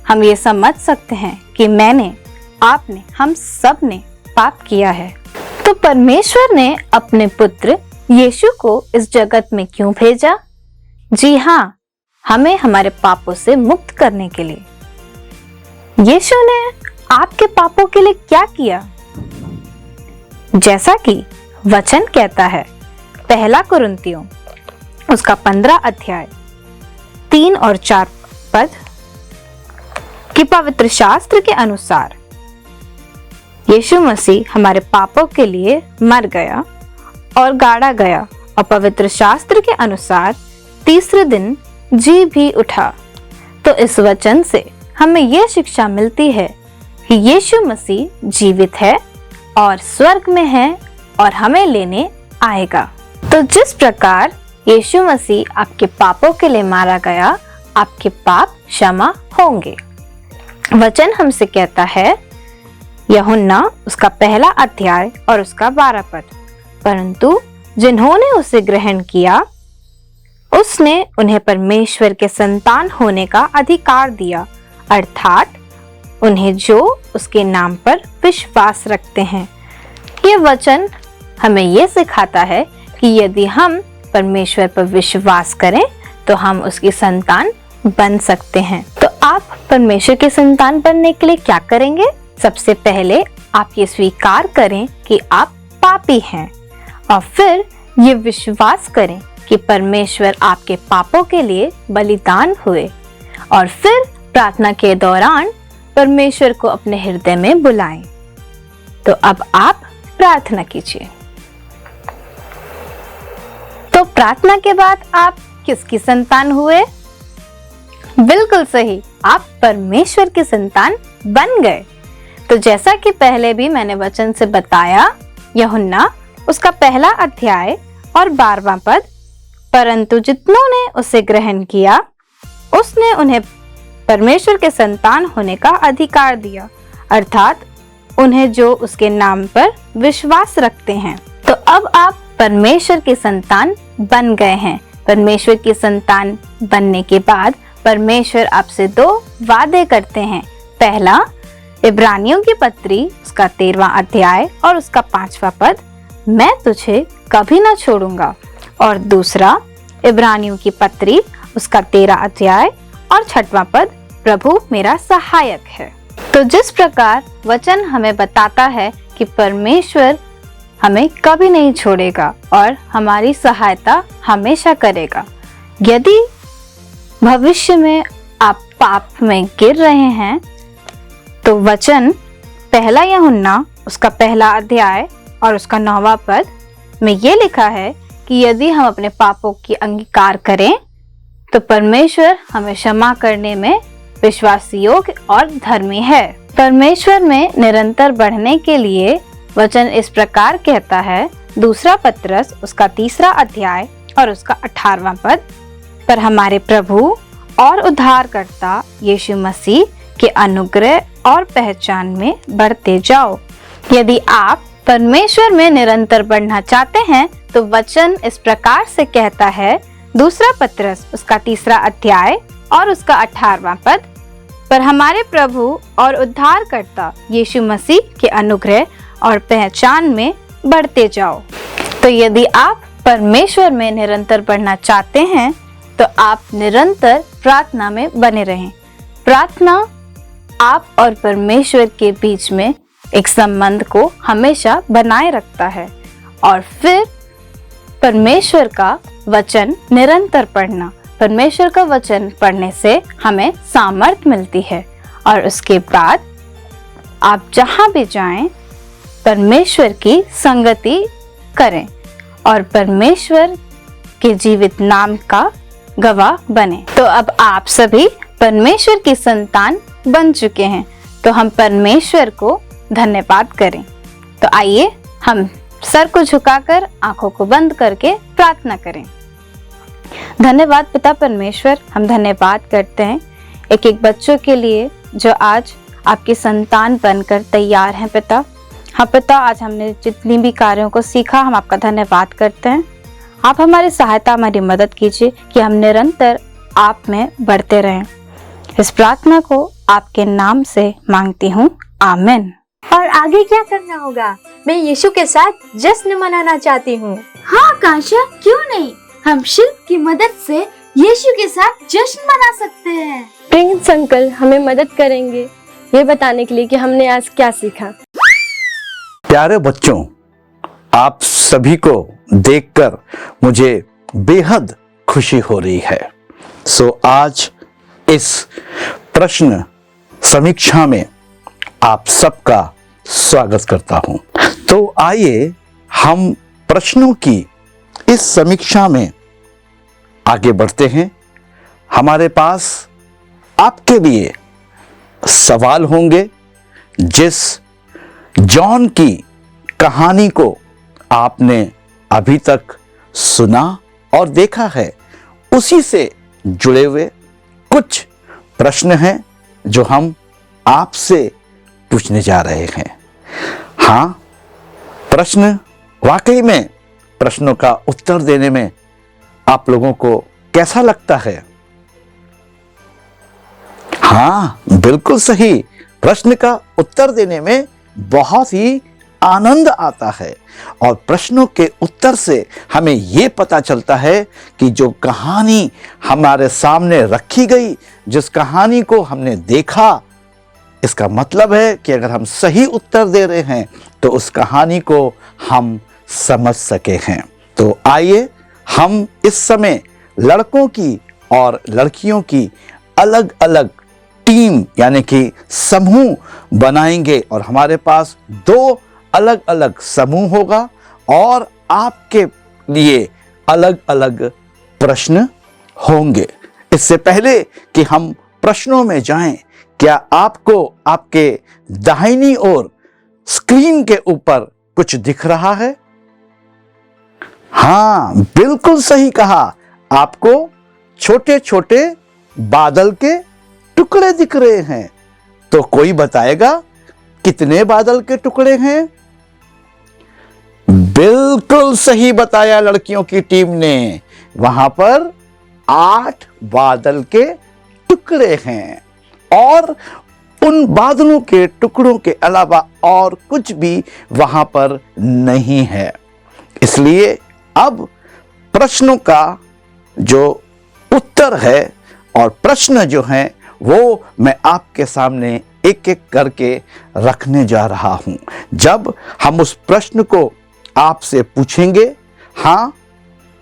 हम ये समझ सकते हैं कि मैंने, आपने, हम सब ने पाप किया है। तो परमेश्वर ने अपने पुत्र यीशु को इस जगत में क्यों भेजा? जी हाँ, हमें हमारे पापों से मुक्त करने के लिए। यीशु ने आपके पापों के लिए क्या किया? जैसा कि वचन कहता है, 1 कुरिन्थियों उसका 15 अध्याय 3 और 4 पद कि पवित्र शास्त्र के अनुसार यीशु मसीह हमारे पापों के लिए मर गया और गाड़ा गया और पवित्र शास्त्र के अनुसार तीसरे दिन जी भी उठा। तो इस वचन से हमें यह शिक्षा मिलती है कि यीशु मसीह जीवित है और स्वर्ग में है और हमें लेने आएगा। तो जिस प्रकार यीशु मसीह आपके पापों के लिए मारा गया, आपके पाप क्षमा होंगे। वचन हमसे कहता है, यूहन्ना उसका 1 अध्याय और उसका 12 पद, परंतु जिन्होंने उसे ग्रहण किया उसने उन्हें परमेश्वर के संतान होने का अधिकार दिया, अर्थात उन्हें जो उसके नाम पर विश्वास रखते हैं। ये वचन हमें ये सिखाता है कि यदि हम परमेश्वर पर विश्वास करें तो हम उसकी संतान बन सकते हैं। तो आप परमेश्वर की संतान बनने के लिए क्या करेंगे? सबसे पहले आप ये स्वीकार करें कि आप पापी हैं और फिर ये विश्वास करें कि परमेश्वर आपके पापों के लिए बलिदान हुए और फिर प्रार्थना के दौरान परमेश्वर को अपने हृदय में बुलाएं। तो अब आप प्रार्थना कीजिए। तो प्रार्थना के बाद आप किसकी संतान हुए? बिल्कुल सही, आप परमेश्वर की संतान बन गए। तो जैसा कि पहले भी मैंने वचन से बताया, यूहन्ना उसका 1 अध्याय और 12वां पद, परंतु जितनों ने उसे ग्रहण किया उसने उन्हें परमेश्वर के संतान होने का अधिकार दिया, अर्थात उन्हें जो उसके नाम पर विश्वास रखते हैं। तो अब आप परमेश्वर की संतान बन गए हैं। परमेश्वर की संतान बनने के बाद परमेश्वर आपसे 2 वादे करते हैं। पहला, इब्रानियों की पत्री उसका 13वां अध्याय और उसका 5वां पद, मैं तुझे कभी ना छोड़ूंगा। और दूसरा, इब्रानियों की पत्री उसका 13 अध्याय और 6वां पद, प्रभु मेरा सहायक है। तो जिस प्रकार वचन हमें बताता है कि परमेश्वर हमें कभी नहीं छोड़ेगा और हमारी सहायता हमेशा करेगा। यदि भविष्य में आप पाप में गिर रहे हैं तो वचन 1 यूहन्ना उसका 1 अध्याय और उसका 9वां पद में ये लिखा है कि यदि हम अपने पापों की अंगीकार करें तो परमेश्वर हमें क्षमा करने में विश्वास योग्य और धर्मी है। परमेश्वर में निरंतर बढ़ने के लिए वचन इस प्रकार कहता है, 2 पत्रस उसका 3 अध्याय और उसका 18वां पद, पर हमारे प्रभु और उद्धारकर्ता यीशु मसीह के अनुग्रह और पहचान में बढ़ते जाओ। यदि आप परमेश्वर में निरंतर बढ़ना चाहते हैं तो वचन इस प्रकार से कहता है, 2 पत्रस उसका 3 अध्याय और उसका 18वां पद, पर हमारे प्रभु और उद्धारकर्ता यीशु मसीह के अनुग्रह और पहचान में बढ़ते जाओ। तो यदि आप परमेश्वर में निरंतर बढ़ना चाहते हैं तो आप निरंतर प्रार्थना में बने रहें। प्रार्थना आप और परमेश्वर के बीच में एक संबंध को हमेशा बनाए रखता है। और फिर परमेश्वर का वचन निरंतर पढ़ना, परमेश्वर का वचन पढ़ने से हमें सामर्थ मिलती है और उसके बाद आप जहां भी जाएं परमेश्वर की संगति करें और परमेश्वर के जीवित नाम का गवाह बने। तो अब आप सभी परमेश्वर की संतान बन चुके हैं, तो हम परमेश्वर को धन्यवाद करें। तो आइए हम सर को झुकाकर आंखों को बंद करके प्रार्थना करें। धन्यवाद पिता परमेश्वर, हम धन्यवाद करते हैं एक एक बच्चों के लिए जो आज आपकी संतान बनकर तैयार हैं पिता। हाँ पिता, आज हमने जितनी भी कार्यों को सीखा हम आपका धन्यवाद करते हैं। आप हमारी सहायता, हमारी मदद कीजिए कि हम निरंतर आप में बढ़ते रहें। इस प्रार्थना को आपके नाम से मांगती हूँ, आमीन। और आगे क्या करना होगा? मैं यीशु के साथ जश्न मनाना चाहती हूँ। हाँ आकांक्षा, क्यों नहीं, हम शिल्प की मदद से यीशु के साथ जश्न मना सकते हैं। प्रिंस अंकल हमें मदद करेंगे ये बताने के लिए कि हमने आज क्या सीखा। प्यारे बच्चों, आप सभी को देखकर मुझे बेहद खुशी हो रही है। सो आज इस प्रश्न समीक्षा में आप सबका स्वागत करता हूं। तो आइए हम प्रश्नों की इस समीक्षा में आगे बढ़ते हैं। हमारे पास आपके लिए सवाल होंगे। जिस जॉन की कहानी को आपने अभी तक सुना और देखा है, उसी से जुड़े हुए कुछ प्रश्न हैं जो हम आपसे पूछने जा रहे हैं। हाँ, प्रश्न वाकई में, प्रश्नों का उत्तर देने में आप लोगों को कैसा लगता है? हाँ, बिल्कुल सही। प्रश्न का उत्तर देने में बहुत ही आनंद आता है और प्रश्नों के उत्तर से हमें ये पता चलता है कि जो कहानी हमारे सामने रखी गई, जिस कहानी को हमने देखा, इसका मतलब है कि अगर हम सही उत्तर दे रहे हैं तो उस कहानी को हम समझ सके हैं। तो आइए हम इस समय लड़कों की और लड़कियों की अलग अलग टीम यानी कि समूह बनाएंगे और हमारे पास 2 अलग अलग समूह होगा और आपके लिए अलग अलग प्रश्न होंगे। इससे पहले कि हम प्रश्नों में जाएं, क्या आपको आपके दाहिनी ओर स्क्रीन के ऊपर कुछ दिख रहा है? हाँ, बिल्कुल सही कहा। आपको छोटे छोटे बादल के टुकड़े दिख रहे हैं। तो कोई बताएगा कितने बादल के टुकड़े हैं? बिल्कुल सही बताया लड़कियों की टीम ने। वहां पर 8 बादल के टुकड़े हैं और उन बादलों के टुकड़ों के अलावा और कुछ भी वहां पर नहीं है। इसलिए अब प्रश्नों का जो उत्तर है और प्रश्न जो हैं वो मैं आपके सामने एक एक करके रखने जा रहा हूं। जब हम उस प्रश्न को आपसे पूछेंगे, हाँ,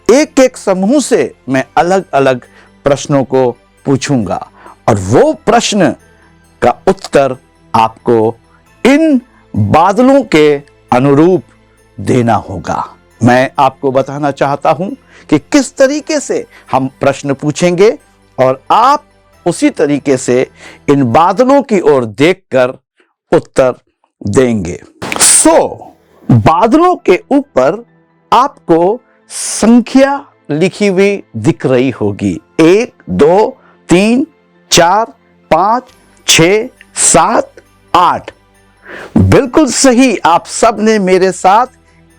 एक एक समूह से मैं अलग अलग प्रश्नों को पूछूंगा और वो प्रश्न का उत्तर आपको इन बादलों के अनुरूप देना होगा। मैं आपको बताना चाहता हूं कि किस तरीके से हम प्रश्न पूछेंगे और आप उसी तरीके से इन बादलों की ओर देखकर उत्तर देंगे। बादलों के ऊपर आपको संख्या लिखी हुई दिख रही होगी। 1 2 3 4 5 6 7 8। बिल्कुल सही, आप सब ने मेरे साथ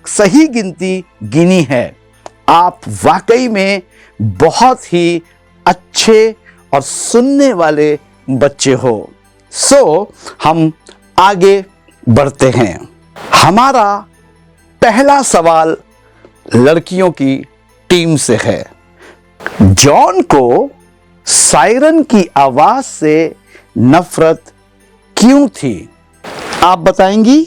सही गिनती गिनी है। आप वाकई में बहुत ही अच्छे और सुनने वाले बच्चे हो। हम आगे बढ़ते हैं। हमारा पहला सवाल लड़कियों की टीम से है। जॉन को सायरन की आवाज से नफरत क्यों थी? आप बताएंगी?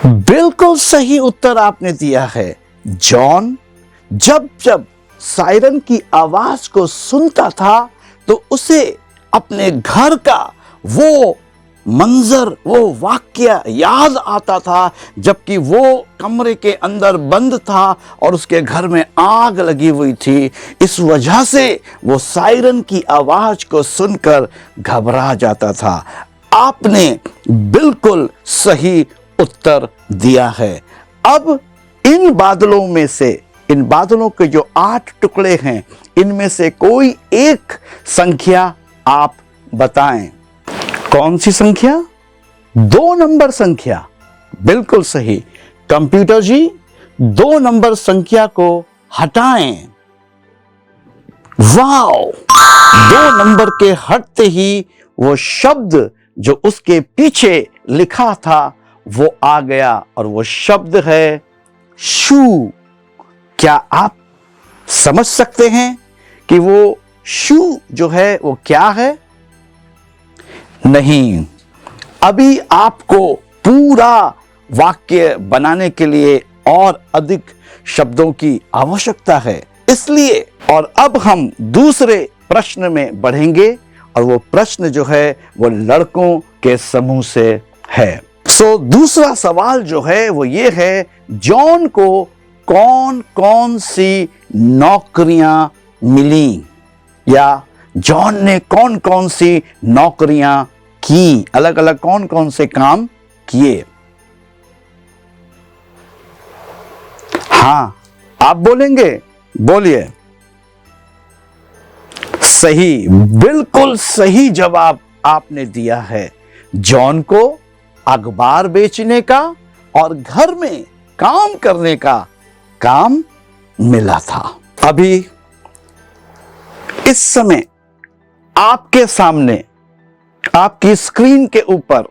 बिल्कुल सही उत्तर आपने दिया है। जॉन जब जब सायरन की आवाज को सुनता था तो उसे अपने घर का वो मंजर, वो वाक्य याद आता था जबकि वो कमरे के अंदर बंद था और उसके घर में आग लगी हुई थी। इस वजह से वो सायरन की आवाज को सुनकर घबरा जाता था। आपने बिल्कुल सही उत्तर दिया है। अब इन बादलों में से, इन बादलों के जो 8 टुकड़े हैं, इनमें से कोई एक संख्या आप बताएं। कौन सी संख्या? 2 नंबर संख्या। बिल्कुल सही। कंप्यूटर जी, 2 नंबर संख्या को हटाएं। वाओ! 2 नंबर के हटते ही वो शब्द जो उसके पीछे लिखा था वो आ गया और वो शब्द है शू। क्या आप समझ सकते हैं कि वो शू जो है वो क्या है? नहीं, अभी आपको पूरा वाक्य बनाने के लिए और अधिक शब्दों की आवश्यकता है। इसलिए और अब हम दूसरे प्रश्न में बढ़ेंगे और वो प्रश्न जो है वो लड़कों के समूह से है। दूसरा सवाल जो है वो ये है, जॉन को कौन कौन सी नौकरियां मिली या जॉन ने कौन कौन सी नौकरियां की, अलग अलग कौन कौन से काम किए? हाँ, आप बोलेंगे? बोलिए। सही, बिल्कुल सही जवाब आपने दिया है। जॉन को अखबार बेचने का और घर में काम करने का काम मिला था। अभी इस समय आपके सामने, आपकी स्क्रीन के ऊपर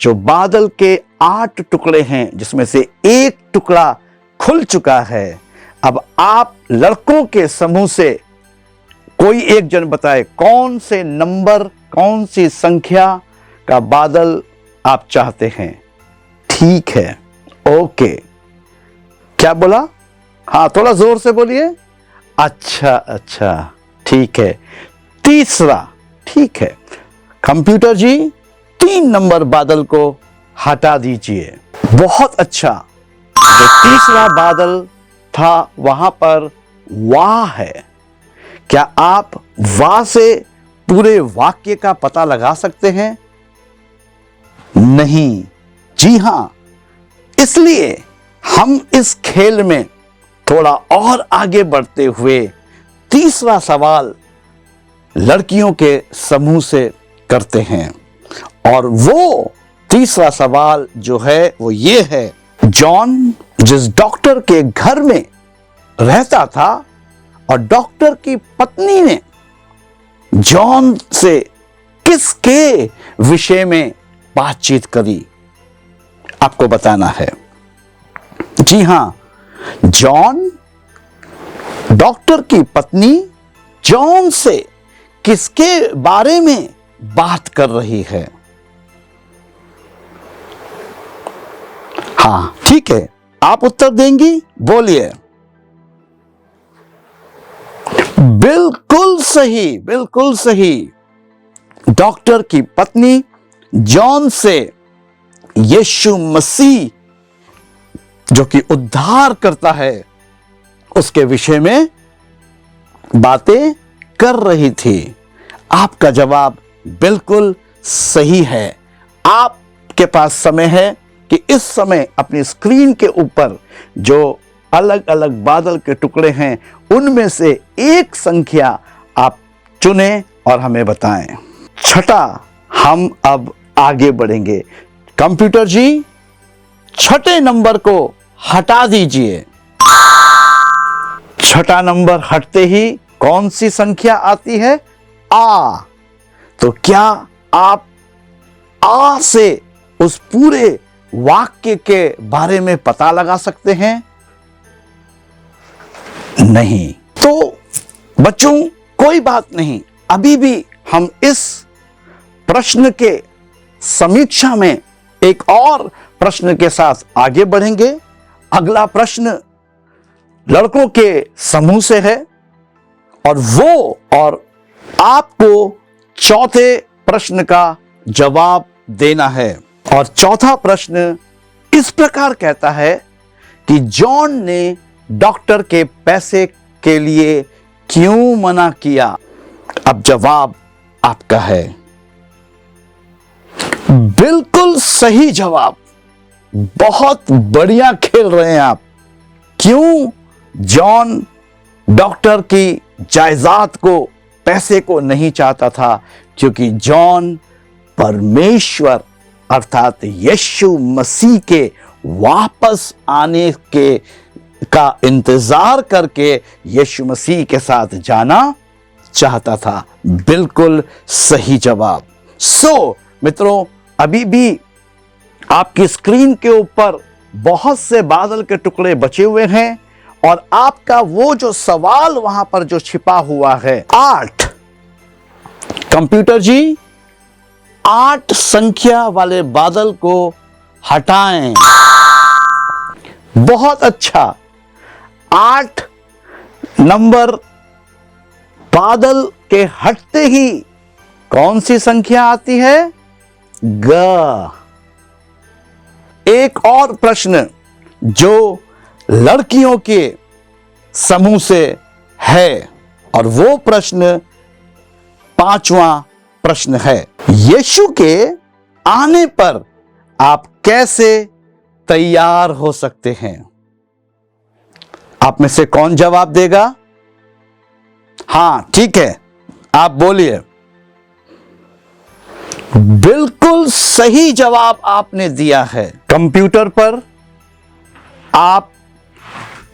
जो बादल के 8 टुकड़े हैं जिसमें से एक टुकड़ा खुल चुका है। अब आप लड़कों के समूह से कोई एक जन बताए कौन से नंबर, कौन सी संख्या का बादल आप चाहते हैं। ठीक है, ओके। क्या बोला? हाँ, थोड़ा जोर से बोलिए। अच्छा, ठीक है। तीसरा, ठीक है। कंप्यूटर जी, 3 नंबर बादल को हटा दीजिए। बहुत अच्छा। जो तीसरा बादल था वहां पर वाह है। क्या आप वाह से पूरे वाक्य का पता लगा सकते हैं? नहीं। जी हां, इसलिए हम इस खेल में थोड़ा और आगे बढ़ते हुए तीसरा सवाल लड़कियों के समूह से करते हैं और वो तीसरा सवाल जो है वो ये है, जॉन जिस डॉक्टर के घर में रहता था और डॉक्टर की पत्नी ने जॉन से किसके विषय में बातचीत करी, आपको बताना है। जी हां, जॉन, डॉक्टर की पत्नी जॉन से किसके बारे में बात कर रही है? हां, ठीक है, आप उत्तर देंगी, बोलिए। बिल्कुल सही, बिल्कुल सही। डॉक्टर की पत्नी जॉन से यीशु मसीह जो कि उद्धार करता है उसके विषय में बातें कर रही थी। आपका जवाब बिल्कुल सही है। आपके पास समय है कि इस समय अपनी स्क्रीन के ऊपर जो अलग अलग बादल के टुकड़े हैं उनमें से एक संख्या आप चुने और हमें बताएं। छठा, हम अब आगे बढ़ेंगे। कंप्यूटर जी, छठे नंबर को हटा दीजिए। छठा नंबर हटते ही कौन सी संख्या आती है? आ। तो क्या आप आ से उस पूरे वाक्य के बारे में पता लगा सकते हैं? नहीं। तो बच्चों, कोई बात नहीं, अभी भी हम इस प्रश्न के समीक्षा में एक और प्रश्न के साथ आगे बढ़ेंगे। अगला प्रश्न लड़कों के समूह से है और आपको चौथे प्रश्न का जवाब देना है। और चौथा प्रश्न इस प्रकार कहता है कि जॉन ने डॉक्टर के पैसे के लिए क्यों मना किया? अब जवाब आपका है। बिल्कुल सही जवाब, बहुत बढ़िया खेल रहे हैं आप। क्यों जॉन डॉक्टर की जायदाद को, पैसे को नहीं चाहता था? क्योंकि जॉन परमेश्वर अर्थात यीशु मसीह के वापस आने के का इंतजार करके यीशु मसीह के साथ जाना चाहता था। बिल्कुल सही जवाब। मित्रों, अभी भी आपकी स्क्रीन के ऊपर बहुत से बादल के टुकड़े बचे हुए हैं और आपका वो जो सवाल वहां पर जो छिपा हुआ है 8। कंप्यूटर जी, 8 संख्या वाले बादल को हटाएं। बहुत अच्छा। 8 नंबर बादल के हटते ही कौन सी संख्या आती है? ग। एक और प्रश्न जो लड़कियों के समूह से है और वो प्रश्न 5वां प्रश्न है। यीशु के आने पर आप कैसे तैयार हो सकते हैं? आप में से कौन जवाब देगा? हां, ठीक है, आप बोलिए। बिल्कुल सही जवाब आपने दिया है। कंप्यूटर पर आप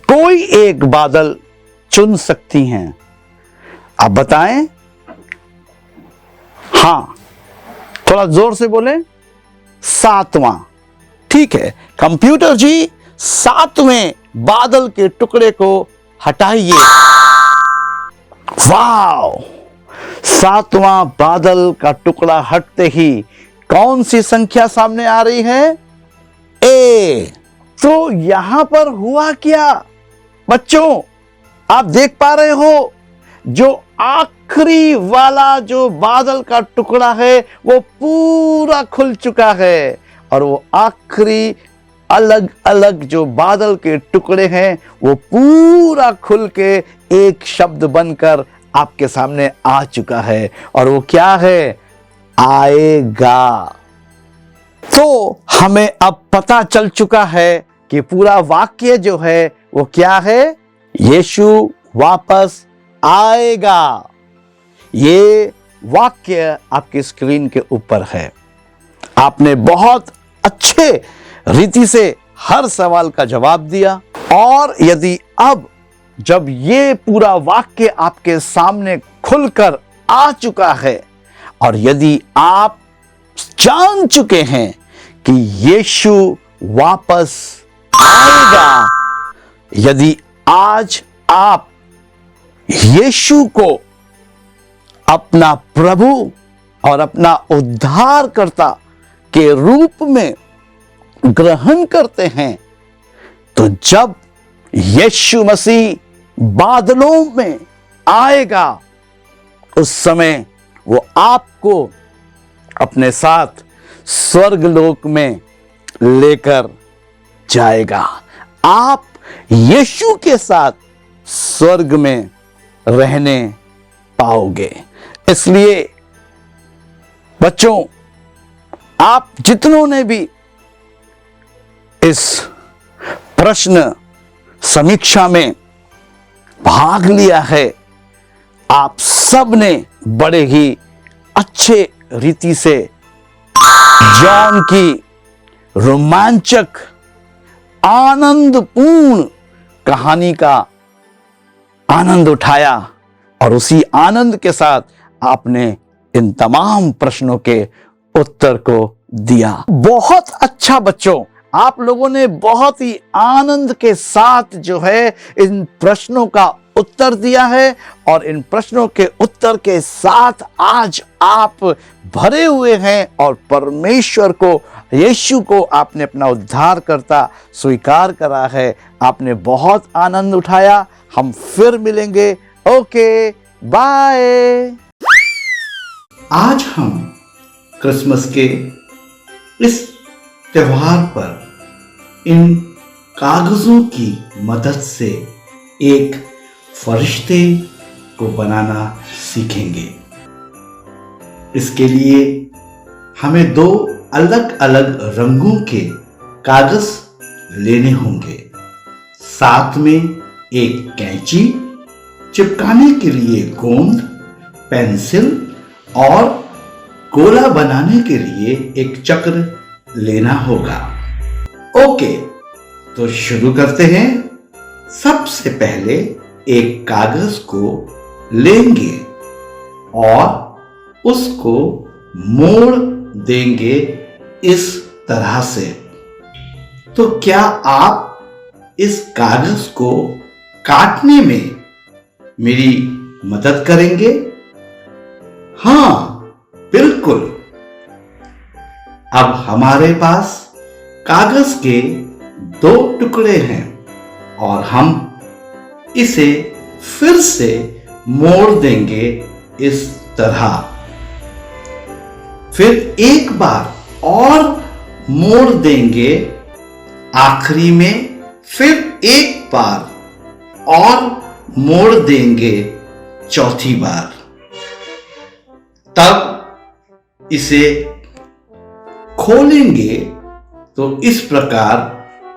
कोई एक बादल चुन सकती हैं। आप बताएं। हां, थोड़ा जोर से बोलें। 7वां। ठीक है कंप्यूटर जी, 7वें बादल के टुकड़े को हटाइए। वाव! 7वां बादल का टुकड़ा हटते ही कौन सी संख्या सामने आ रही है? ए। तो यहां पर हुआ क्या बच्चों? आप देख पा रहे हो, जो आखिरी वाला जो बादल का टुकड़ा है वो पूरा खुल चुका है और वो आखिरी अलग अलग जो बादल के टुकड़े हैं वो पूरा खुल के एक शब्द बनकर आपके सामने आ चुका है। और वो क्या है? आएगा। तो हमें अब पता चल चुका है कि पूरा वाक्य जो है वो क्या है? यीशु वापस आएगा। ये वाक्य आपकी स्क्रीन के ऊपर है। आपने बहुत अच्छे रीति से हर सवाल का जवाब दिया। और यदि अब जब ये पूरा वाक्य आपके सामने खुलकर आ चुका है और यदि आप जान चुके हैं कि यीशु वापस आएगा, यदि आज आप यीशु को अपना प्रभु और अपना उद्धारकर्ता के रूप में ग्रहण करते हैं, तो जब यीशु मसीह बादलों में आएगा उस समय वो आपको अपने साथ स्वर्गलोक में लेकर जाएगा। आप यीशु के साथ स्वर्ग में रहने पाओगे। इसलिए बच्चों, आप जितनों ने भी इस प्रश्न समीक्षा में भाग लिया है, आप सब ने बड़े ही अच्छे रीति से जॉन की रोमांचक आनंदपूर्ण कहानी का आनंद उठाया और उसी आनंद के साथ आपने इन तमाम प्रश्नों के उत्तर को दिया। बहुत अच्छा बच्चों, आप लोगों ने बहुत ही आनंद के साथ जो है इन प्रश्नों का उत्तर दिया है और इन प्रश्नों के उत्तर के साथ आज आप भरे हुए हैं और परमेश्वर को, यीशु को आपने अपना उद्धारकर्ता स्वीकार करा है। आपने बहुत आनंद उठाया। हम फिर मिलेंगे। Okay, bye. आज हम क्रिसमस के इस त्योहार पर इन कागजों की मदद से एक फरिश्ते को बनाना सीखेंगे। इसके लिए हमें दो अलग अलग रंगों के कागज लेने होंगे, साथ में एक कैंची, चिपकाने के लिए गोंद, पेंसिल और गोला बनाने के लिए एक चक्र लेना होगा। ओके, तो शुरू करते हैं। सबसे पहले एक कागज को लेंगे और उसको मोड़ देंगे इस तरह से। तो क्या आप इस कागज को काटने में मेरी मदद करेंगे? हाँ, बिल्कुल। अब हमारे पास कागज के दो टुकड़े हैं और हम इसे फिर से मोड़ देंगे इस तरह। फिर एक बार और मोड़ देंगे आखिरी में, फिर एक बार और मोड़ देंगे चौथी बार। तब इसे खोलेंगे तो इस प्रकार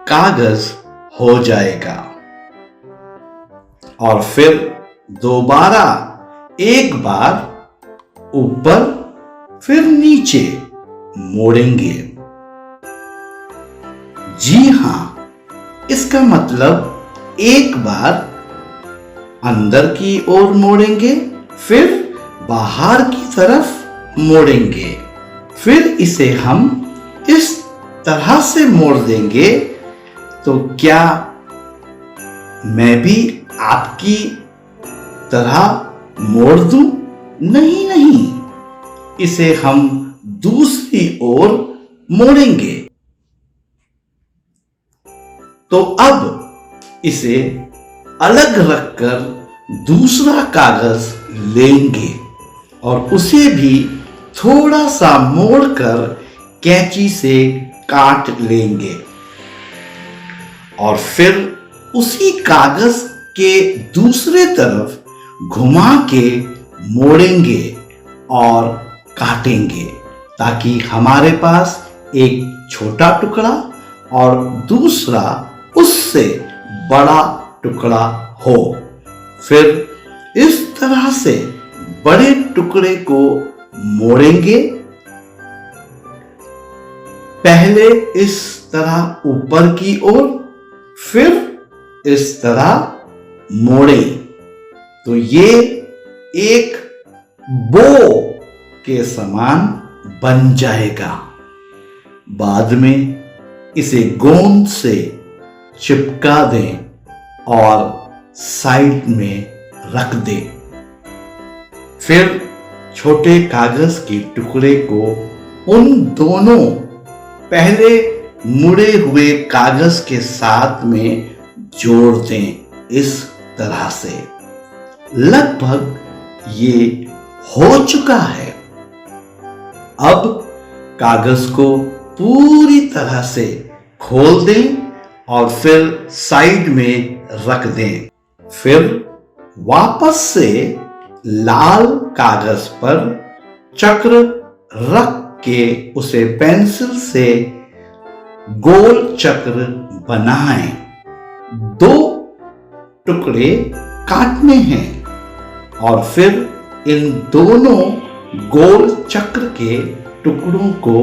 कागज हो जाएगा और फिर दोबारा एक बार ऊपर फिर नीचे मोड़ेंगे। जी हां, इसका मतलब एक बार अंदर की ओर मोड़ेंगे, फिर बाहर की तरफ मोड़ेंगे, फिर इसे हम इस तरह से मोड़ देंगे। तो क्या मैं भी आपकी तरह मोड़ दूं? नहीं नहीं, इसे हम दूसरी ओर मोड़ेंगे। तो अब इसे अलग रखकर दूसरा कागज लेंगे और उसे भी थोड़ा सा मोड़कर कैंची से काट लेंगे और फिर उसी कागज के दूसरे तरफ घुमा के मोड़ेंगे और काटेंगे ताकि हमारे पास एक छोटा टुकड़ा और दूसरा उससे बड़ा टुकड़ा हो। फिर इस तरह से बड़े टुकड़े को मोड़ेंगे पहले इस तरह ऊपर की ओर, फिर इस तरह मोड़े तो ये एक बो के समान बन जाएगा। बाद में इसे गोंद से चिपका दें और साइड में रख दें। फिर छोटे कागज के टुकड़े को उन दोनों पहले मुड़े हुए कागज के साथ में जोड़ दें। इस तरह से लगभग ये हो चुका है। अब कागज को पूरी तरह से खोल दें और फिर साइड में रख दें। फिर वापस से लाल कागज पर चक्र रख के उसे पेंसिल से गोल चक्र बनाएं। 2 टुकड़े काटने हैं और फिर इन दोनों गोल चक्र के टुकड़ों को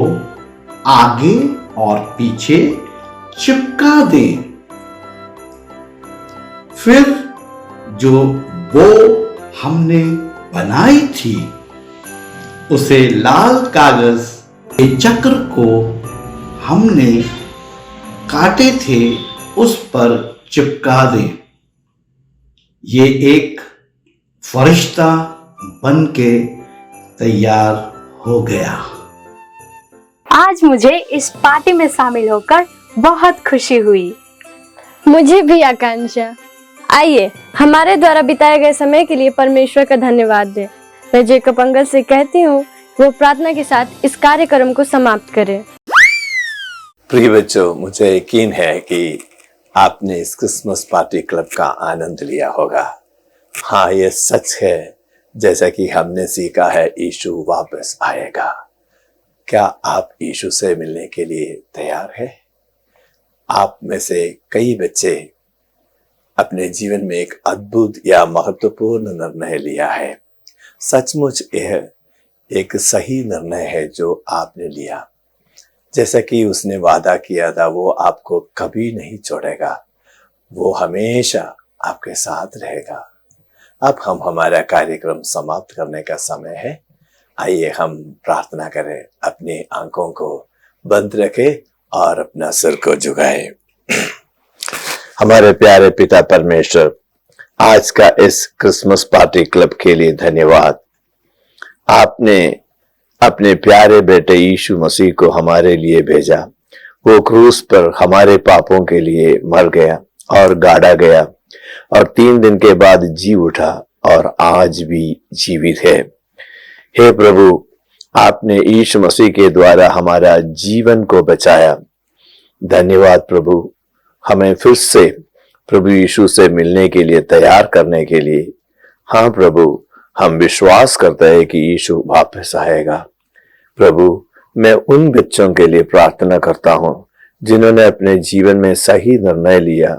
आगे और पीछे चिपका दें। फिर जो बो हमने बनाई थी उसे लाल कागज के चक्र को हमने काटे थे उस पर चिपका दें। ये एक फरिश्ता बन के तैयार हो गया। आज मुझे इस पार्टी में शामिल होकर बहुत खुशी हुई। मुझे भी आकांक्षा। आइए हमारे द्वारा बिताए गए समय के लिए परमेश्वर का धन्यवाद दें। मैं जेकब अंगल से कहती हूँ वो प्रार्थना के साथ इस कार्यक्रम को समाप्त करें। प्रिय बच्चों, मुझे यकीन है कि आपने इस क्रिसमस पार्टी क्लब का आनंद लिया होगा। हाँ, ये सच है, जैसा कि हमने सीखा है, यीशु वापस आएगा। क्या आप यीशु से मिलने के लिए तैयार हैं? आप में से कई बच्चे अपने जीवन में एक अद्भुत या महत्वपूर्ण निर्णय लिया है। सचमुच यह एक सही निर्णय है जो आपने लिया। जैसा कि उसने वादा किया था, वो आपको कभी नहीं छोड़ेगा, वो हमेशा आपके साथ रहेगा। अब हम हमारा कार्यक्रम समाप्त करने का समय है। आइए हम प्रार्थना करें। अपनी आंखों को बंद रखें और अपना सिर को झुकाएं। हमारे प्यारे पिता परमेश्वर, आज का इस क्रिसमस पार्टी क्लब के लिए धन्यवाद। आपने अपने प्यारे बेटे यीशु मसीह को हमारे लिए भेजा। वो क्रूस पर हमारे पापों के लिए मर गया और गाड़ा गया और 3 दिन के बाद जी उठा और आज भी जीवित है। हे प्रभु, आपने यीशु मसीह के द्वारा हमारा जीवन को बचाया। धन्यवाद प्रभु। हमें फिर से प्रभु यीशु से मिलने के लिए तैयार करने के लिए। हाँ प्रभु, हम विश्वास करते हैं कि यीशु वापस आएगा। प्रभु, मैं उन बच्चों के लिए प्रार्थना करता हूँ जिन्होंने अपने जीवन में सही निर्णय लिया।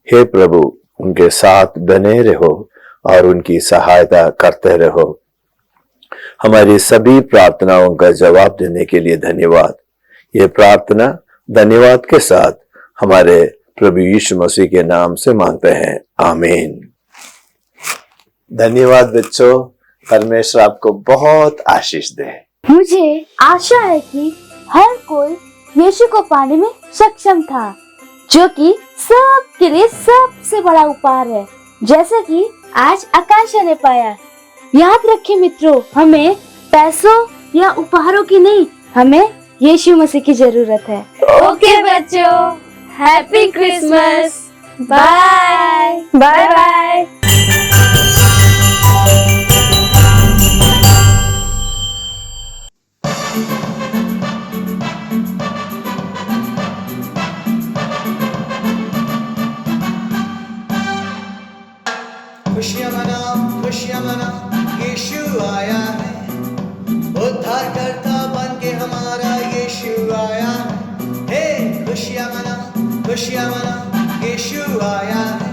हे प्रभु, उनके साथ बने रहो और उनकी सहायता करते रहो। हमारी सभी प्रार्थनाओं का जवाब देने के लिए धन्यवाद। ये प्रार्थना धन्यवाद के साथ हमारे प्रभु यीशु मसीह के नाम से मांगते हैं, आमीन। धन्यवाद बच्चों। परमेश्वर आपको बहुत आशीष दे। मुझे आशा है कि हर कोई यीशु को पाने में सक्षम था, जो कि सबके लिए सबसे बड़ा उपहार है, जैसे कि आज आकांक्षा ने पाया। याद रखें मित्रों, हमें पैसों या उपहारों की नहीं, हमें यीशु मसीह की जरूरत है। ओके बच्चों, happy Christmas. Bye bye bye. खुशियाँ मनाओ, यीशु आया है। उद्धारकर्ता बन के हमारा यीशु आया है। हे खुशियाँ मनाओ, यीशु आया है।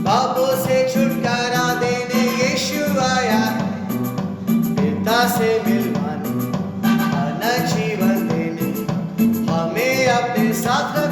पापों से छुटकारा देने यीशु आया है। पिता से मिलवाने, अनंत जीवन देने साथ